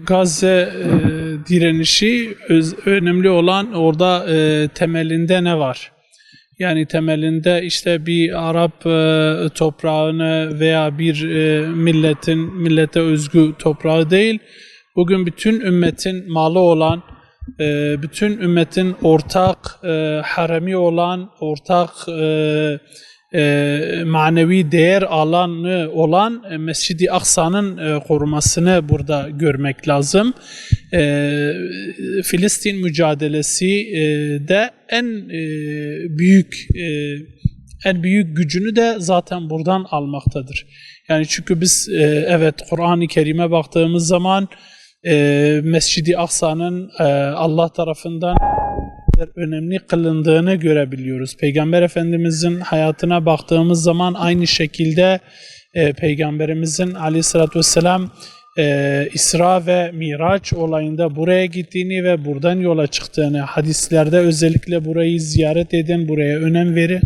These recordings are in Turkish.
Gazze direnişi önemli olan orada temelinde ne var? Yani temelinde işte bir Arap toprağını veya bir millete özgü toprağı değil. Bugün bütün ümmetin malı olan, bütün ümmetin ortak haremi olan, ortak manevi değer alanı olan Mescid-i Aksa'nın korumasını burada görmek lazım. Filistin mücadelesi de en büyük gücünü de zaten buradan almaktadır. Yani çünkü biz evet Kur'an-ı Kerim'e baktığımız zaman Mescid-i Aksa'nın Allah tarafından önemli kılındığını görebiliyoruz. Peygamber Efendimizin hayatına baktığımız zaman aynı şekilde Peygamberimizin aleyhissalatü vesselam İsra ve Miraç olayında buraya gittiğini ve buradan yola çıktığını, hadislerde özellikle burayı ziyaret edin, buraya önem verin,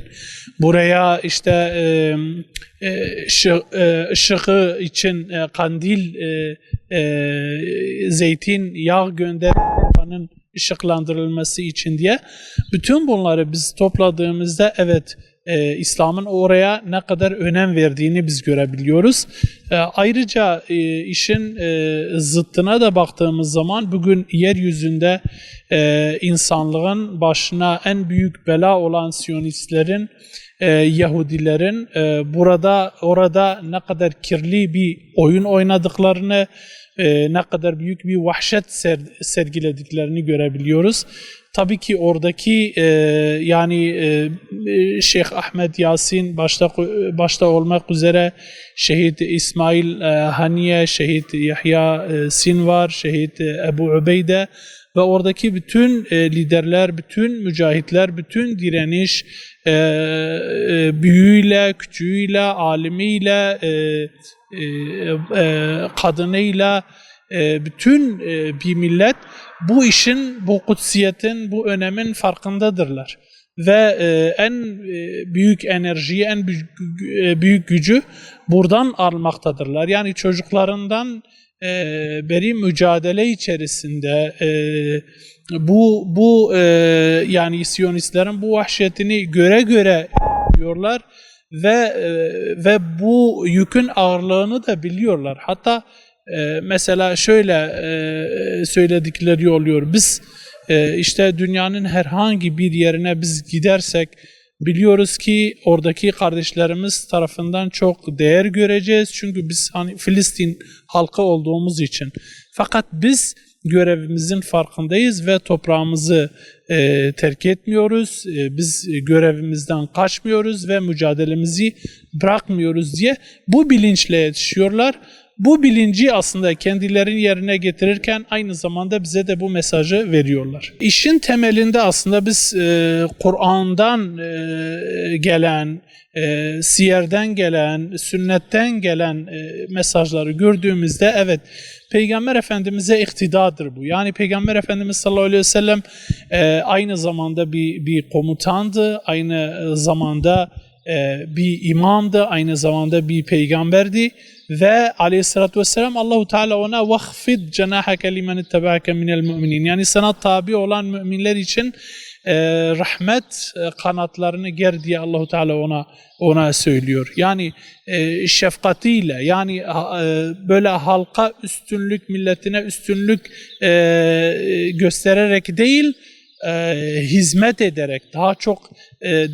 buraya işte ışığı için kandil, zeytin, yağ göndermenin ışıklandırılması için diye bütün bunları biz topladığımızda evet İslam'ın oraya ne kadar önem verdiğini biz görebiliyoruz. Ayrıca işin zıttına da baktığımız zaman bugün yeryüzünde insanlığın başına en büyük bela olan Siyonistlerin, Yahudilerin orada ne kadar kirli bir oyun oynadıklarını, ne kadar büyük bir vahşet sergilediklerini görebiliyoruz. Tabii ki oradaki Şeyh Ahmed Yasin başta olmak üzere Şehit İsmail Haniye, Şehit Yahya Sinvar, Şehit Ebu Ubeyde ve oradaki bütün liderler, bütün mücahitler, bütün direniş büyüğüyle, küçüğüyle, alimiyle, kadınıyla bütün bir millet bu işin, bu kutsiyetin, bu önemin farkındadırlar. Ve en büyük enerjiyi, en büyük gücü buradan almaktadırlar. Yani çocuklarından beri mücadele içerisinde yani Siyonistlerin bu vahşetini göre diyorlar ve bu yükün ağırlığını da biliyorlar. Hatta mesela şöyle söyledikleri oluyor. Biz işte dünyanın herhangi bir yerine biz gidersek biliyoruz ki oradaki kardeşlerimiz tarafından çok değer göreceğiz. Çünkü biz hani Filistin halkı olduğumuz için. Fakat biz görevimizin farkındayız ve toprağımızı terk etmiyoruz. Biz görevimizden kaçmıyoruz ve mücadelemizi bırakmıyoruz diye bu bilinçle yetişiyorlar. Bu bilinci aslında kendilerinin yerine getirirken aynı zamanda bize de bu mesajı veriyorlar. İşin temelinde aslında biz Kur'an'dan gelen, siyerden gelen, sünnetten gelen mesajları gördüğümüzde evet Peygamber Efendimiz'e iktidadır bu. Yani Peygamber Efendimiz sallallahu aleyhi ve sellem aynı zamanda bir komutandı, aynı zamanda bir imamdı, aynı zamanda bir peygamberdi. Ve aleyhissalatü vesselam Allahu Teala ona vahfid cenahake limen ittaba'ake minel mu'minin. Yani sana tabi olan müminler için rahmet kanatlarını ger diye Allahu Teala ona söylüyor. Yani şefkatiyle, yani böyle halka üstünlük, milletine üstünlük göstererek değil, hizmet ederek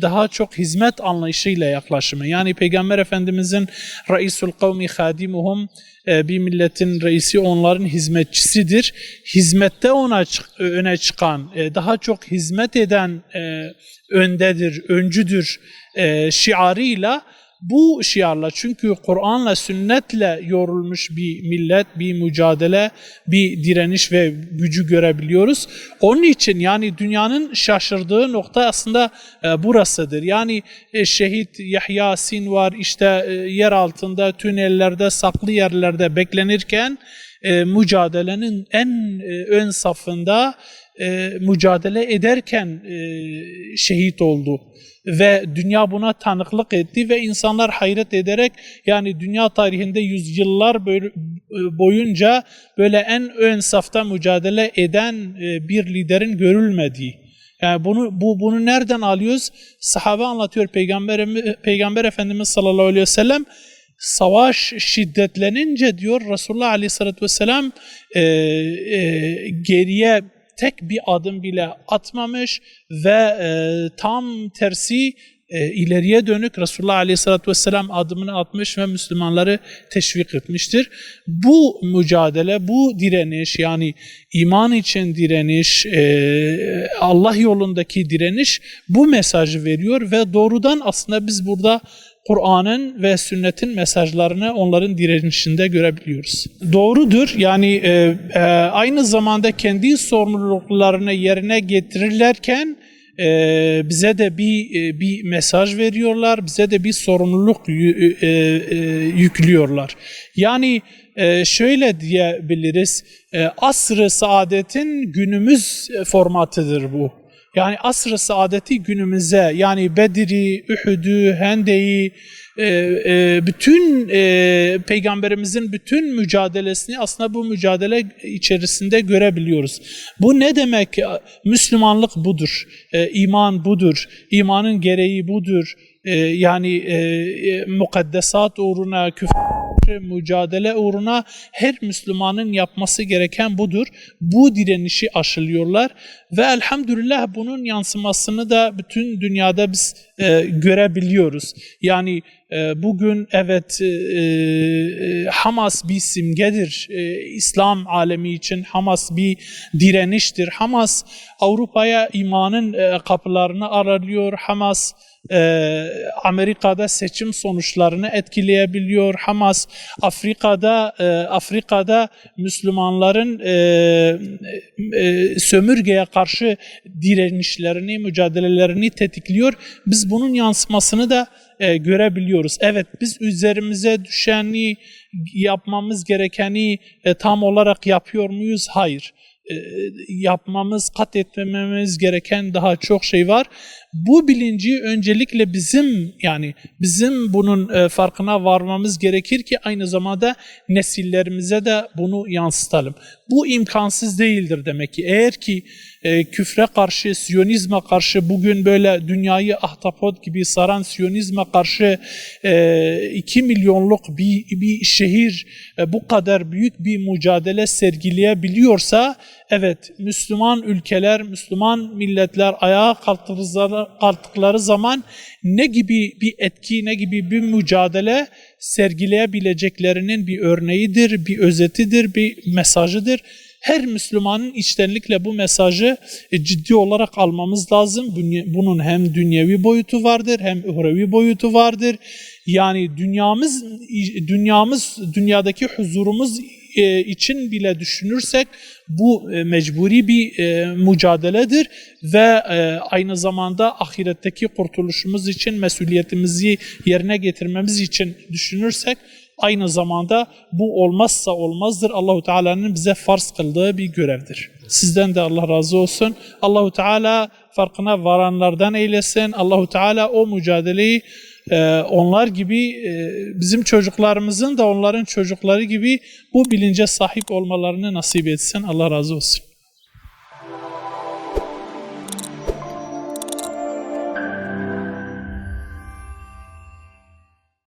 daha çok hizmet anlayışıyla yaklaşımı. Yani Peygamber Efendimizin Reisul kavmi hadimuhum, bir milletin reisi onların hizmetçisidir. Hizmette öne çıkan, daha çok hizmet eden öndedir, öncüdür şiarıyla, bu şiarla, çünkü Kur'an'la, sünnetle yorulmuş bir millet, bir mücadele, bir direniş ve gücü görebiliyoruz. Onun için yani dünyanın şaşırdığı nokta aslında burasıdır. Yani Şehit Yahya Sinvar işte yer altında, tünellerde, saklı yerlerde beklenirken mücadelenin en ön safında mücadele ederken şehit oldu. Ve dünya buna tanıklık etti ve insanlar hayret ederek, yani dünya tarihinde yüzyıllar boyunca böyle en ön safta mücadele eden bir liderin görülmediği. Yani bunu nereden alıyoruz? Sahabe anlatıyor, Peygamber Efendimiz sallallahu aleyhi ve sellem savaş şiddetlenince diyor Resulullah aleyhissalatü vesselam geriye tek bir adım bile atmamış ve tam tersi ileriye dönük Resulullah Aleyhisselatü Vesselam adımını atmış ve Müslümanları teşvik etmiştir. Bu mücadele, bu direniş, yani iman için direniş, Allah yolundaki direniş bu mesajı veriyor ve doğrudan aslında biz burada Kur'an'ın ve sünnetin mesajlarını onların direnişinde görebiliyoruz. Doğrudur, yani aynı zamanda kendi sorumluluklarını yerine getirirlerken bize de bir mesaj veriyorlar, bize de bir sorumluluk yüklüyorlar. Yani şöyle diyebiliriz, asr-ı saadetin günümüz formatıdır bu. Yani asr-ı saadeti günümüze, yani Bedir'i, Uhud'u, Hendek'i, bütün Peygamberimizin bütün mücadelesini aslında bu mücadele içerisinde görebiliyoruz. Bu ne demek? Müslümanlık budur, iman budur, imanın gereği budur. Yani mukaddesat uğruna, küfür mücadele uğruna her Müslümanın yapması gereken budur. Bu direnişi aşılıyorlar ve elhamdülillah bunun yansımasını da bütün dünyada biz görebiliyoruz. Yani bugün evet Hamas bir simgedir. İslam alemi için Hamas bir direniştir. Hamas Avrupa'ya imanın kapılarını aralıyor. Hamas Amerika'da seçim sonuçlarını etkileyebiliyor. Hamas Afrika'da Müslümanların sömürgeye karşı direnişlerini, mücadelelerini tetikliyor. Biz bunun yansımasını da görebiliyoruz. Evet, biz üzerimize düşeni, yapmamız gerekeni tam olarak yapıyor muyuz? Hayır. Yapmamız, kat etmememiz gereken daha çok şey var. Bu bilinci öncelikle bizim bunun farkına varmamız gerekir ki aynı zamanda nesillerimize de bunu yansıtalım. Bu imkansız değildir demek ki. Eğer ki küfre karşı, Siyonizme karşı, bugün böyle dünyayı ahtapot gibi saran Siyonizme karşı 2 milyonluk bir şehir bu kadar büyük bir mücadele sergileyebiliyorsa, evet, Müslüman ülkeler, Müslüman milletler ayağa kalktıkları zaman ne gibi bir etki, ne gibi bir mücadele sergileyebileceklerinin bir örneğidir, bir özetidir, bir mesajıdır. Her Müslümanın içtenlikle bu mesajı ciddi olarak almamız lazım. Bunun hem dünyevi boyutu vardır, hem uhrevi boyutu vardır. Yani dünyadaki huzurumuz için bile düşünürsek bu mecburi bir mücadeledir ve aynı zamanda ahiretteki kurtuluşumuz için, mesuliyetimizi yerine getirmemiz için düşünürsek aynı zamanda bu olmazsa olmazdır. Allahu Teala'nın bize farz kıldığı bir görevdir. Sizden de Allah razı olsun. Allahu Teala farkına varanlardan eylesin. Allahu Teala o mücadeleyi onlar gibi bizim çocuklarımızın da onların çocukları gibi bu bilince sahip olmalarını nasip etsin. Allah razı olsun.